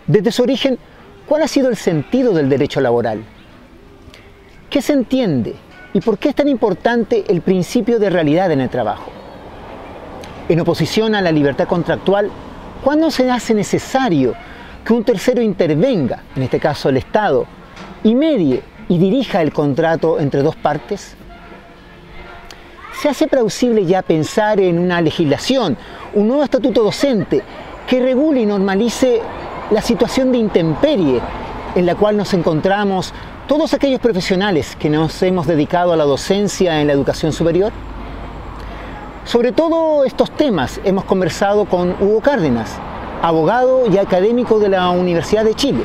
Desde su origen, ¿cuál ha sido el sentido del derecho laboral? ¿Qué se entiende y por qué es tan importante el principio de realidad en el trabajo? En oposición a la libertad contractual, ¿cuándo se hace necesario que un tercero intervenga, en este caso el Estado, y medie y dirija el contrato entre dos partes? ¿Se hace plausible ya pensar en una legislación, un nuevo estatuto docente que regule y normalice la situación de intemperie en la cual nos encontramos todos aquellos profesionales que nos hemos dedicado a la docencia en la educación superior? Sobre todos estos temas hemos conversado con Hugo Cárdenas, abogado y académico de la Universidad de Chile.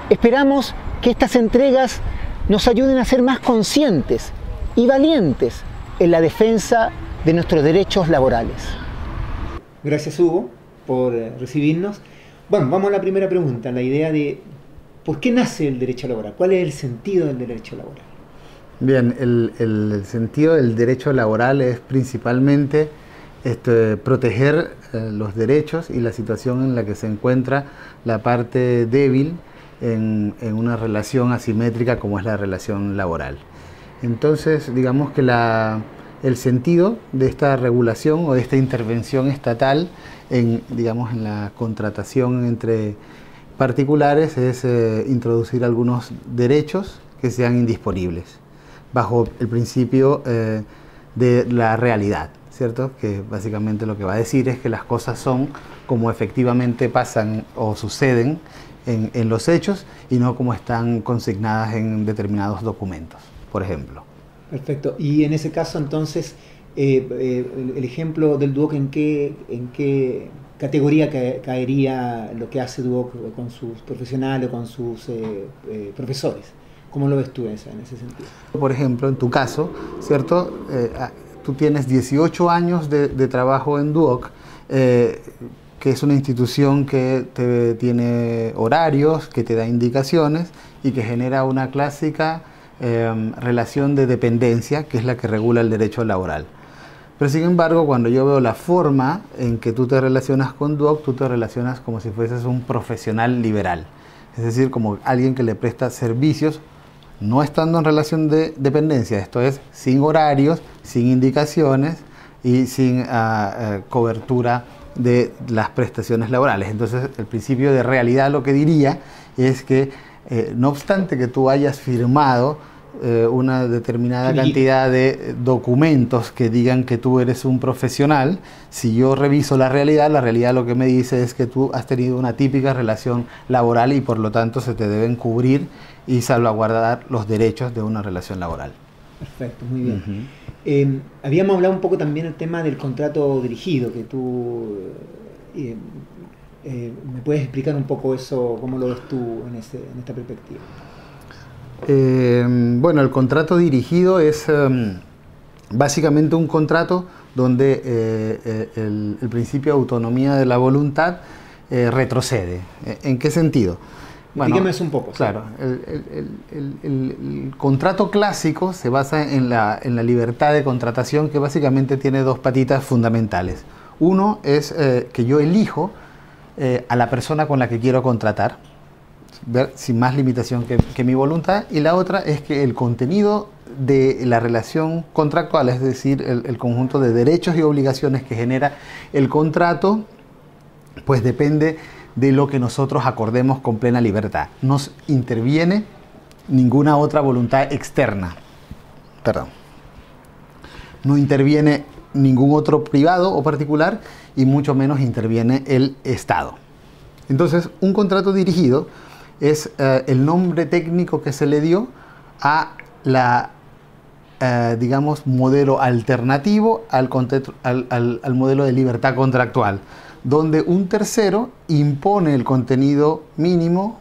Esperamos que estas entregas nos ayuden a ser más conscientes y valientes en la defensa de nuestros derechos laborales. Gracias, Hugo, por recibirnos. Bueno, vamos a la primera pregunta, la idea de ¿por qué nace el derecho laboral? ¿Cuál es el sentido del derecho laboral? Bien, el sentido del derecho laboral es principalmente proteger los derechos y la situación en la que se encuentra la parte débil en una relación asimétrica como es la relación laboral. Entonces, digamos que el sentido de esta regulación o de esta intervención estatal en la contratación entre particulares es introducir algunos derechos que sean indisponibles, bajo el principio de la realidad, ¿cierto? Que básicamente lo que va a decir es que las cosas son como efectivamente pasan o suceden en los hechos y no como están consignadas en determinados documentos, por ejemplo. Perfecto. Y en ese caso, entonces, el ejemplo del DUOC, ¿en qué categoría caería lo que hace DUOC con sus profesionales o con sus profesores? ¿Cómo lo ves tú en ese sentido? Por ejemplo, en tu caso, ¿cierto? Tú tienes 18 años de trabajo en DUOC, que es una institución que tiene horarios, que te da indicaciones y que genera una clásica relación de dependencia, que es la que regula el derecho laboral. Pero sin embargo, cuando yo veo la forma en que tú te relacionas con DUOC, tú te relacionas como si fueses un profesional liberal, es decir, como alguien que le presta servicios no estando en relación de dependencia, esto es, sin horarios, sin indicaciones y sin cobertura de las prestaciones laborales. Entonces, el principio de realidad lo que diría es que no obstante que tú hayas firmado una determinada cantidad de documentos que digan que tú eres un profesional, si yo reviso la realidad lo que me dice es que tú has tenido una típica relación laboral y por lo tanto se te deben cubrir y salvaguardar los derechos de una relación laboral. Perfecto, muy bien. Habíamos hablado un poco también del tema del contrato dirigido, que tú ¿me puedes explicar un poco eso, cómo lo ves tú en esta perspectiva? Bueno, el contrato dirigido es básicamente un contrato donde el principio de autonomía de la voluntad retrocede. ¿En qué sentido? Bueno, dígame eso un poco. Claro, el contrato clásico se basa en la libertad de contratación, que básicamente tiene dos patitas fundamentales. Uno es que yo elijo a la persona con la que quiero contratar, ver sin más limitación que mi voluntad, y la otra es que el contenido de la relación contractual, es decir, el conjunto de derechos y obligaciones que genera el contrato, pues depende de lo que nosotros acordemos con plena libertad. No interviene ninguna otra voluntad externa. Perdón. No interviene ningún otro privado o particular y mucho menos interviene el Estado. Entonces, un contrato dirigido es el nombre técnico que se le dio a la, digamos, modelo alternativo al modelo de libertad contractual, donde un tercero impone el contenido mínimo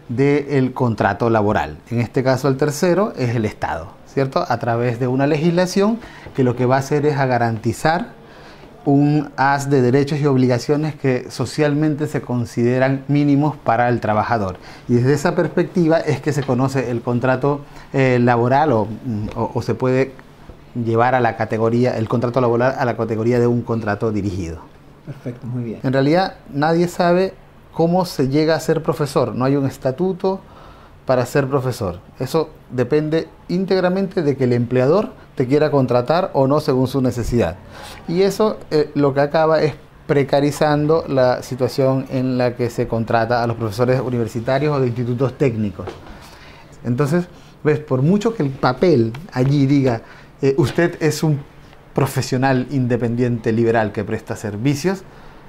del contrato laboral. En este caso, el tercero es el Estado, ¿cierto? A través de una legislación que lo que va a hacer es a garantizar un haz de derechos y obligaciones que socialmente se consideran mínimos para el trabajador. Y desde esa perspectiva es que se conoce el contrato laboral o se puede llevar a la categoría, el contrato laboral a la categoría de un contrato dirigido. Perfecto, muy bien. En realidad nadie sabe ¿cómo se llega a ser profesor? No hay un estatuto para ser profesor. Eso depende íntegramente de que el empleador te quiera contratar o no según su necesidad. Y eso lo que acaba es precarizando la situación en la que se contrata a los profesores universitarios o de institutos técnicos. Entonces, ves, por mucho que el papel allí diga, usted es un profesional independiente liberal que presta servicios,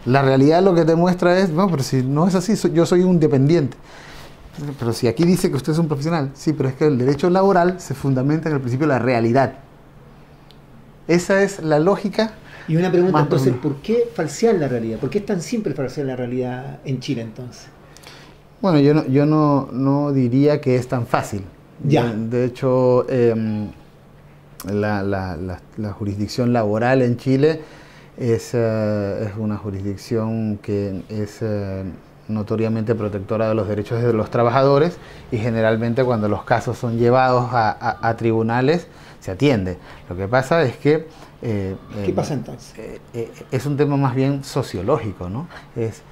la realidad lo que te muestra es, no, pero si no es así, yo soy un dependiente. Pero si aquí dice que usted es un profesional, sí, pero es que el derecho laboral se fundamenta en el principio de la realidad. Esa es la lógica. Y una pregunta entonces, ¿por qué falsear la realidad? ¿Por qué es tan simple falsear la realidad en Chile entonces? Bueno, yo no diría que es tan fácil. Ya. De hecho, la jurisdicción laboral en Chile es una jurisdicción que es notoriamente protectora de los derechos de los trabajadores, y generalmente cuando los casos son llevados a tribunales se atiende. Lo que pasa es que ¿qué pasa entonces? Es un tema más bien sociológico, ¿no? Es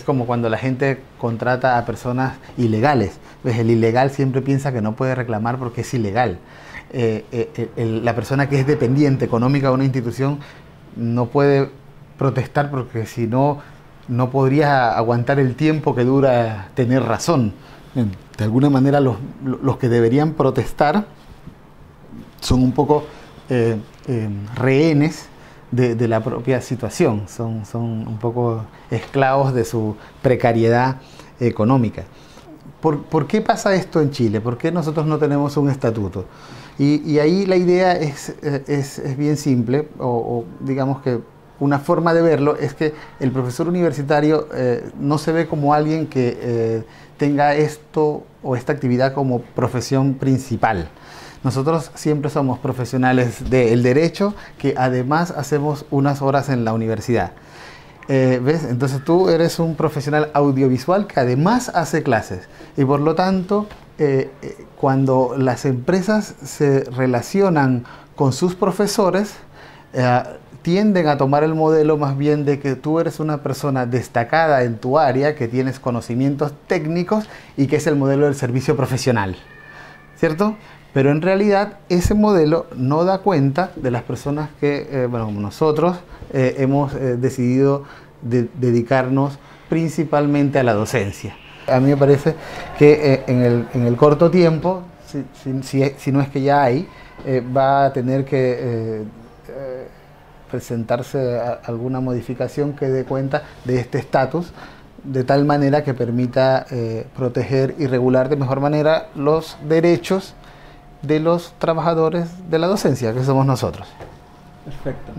como cuando la gente contrata a personas ilegales. ¿Ves? El ilegal siempre piensa que no puede reclamar porque es ilegal. La persona que es dependiente económica de una institución no puede protestar porque si no, no podría aguantar el tiempo que dura tener razón. De alguna manera los que deberían protestar son un poco rehenes de la propia situación, son un poco esclavos de su precariedad económica. ¿Por qué pasa esto en Chile? ¿Por qué nosotros no tenemos un estatuto? Y ahí la idea es bien simple, o digamos que una forma de verlo es que el profesor universitario no se ve como alguien que tenga esto o esta actividad como profesión principal. Nosotros siempre somos profesionales del derecho que además hacemos unas horas en la universidad. ¿Ves? Entonces tú eres un profesional audiovisual que además hace clases, y por lo tanto cuando las empresas se relacionan con sus profesores tienden a tomar el modelo más bien de que tú eres una persona destacada en tu área, que tienes conocimientos técnicos y que es el modelo del servicio profesional, ¿cierto? Pero en realidad ese modelo no da cuenta de las personas que, bueno, como nosotros, hemos decidido dedicarnos principalmente a la docencia. A mí me parece que en el corto tiempo, si no es que ya hay, va a tener que presentarse alguna modificación que dé cuenta de este estatus, de tal manera que permita proteger y regular de mejor manera los derechos de los trabajadores de la docencia, que somos nosotros. Perfecto.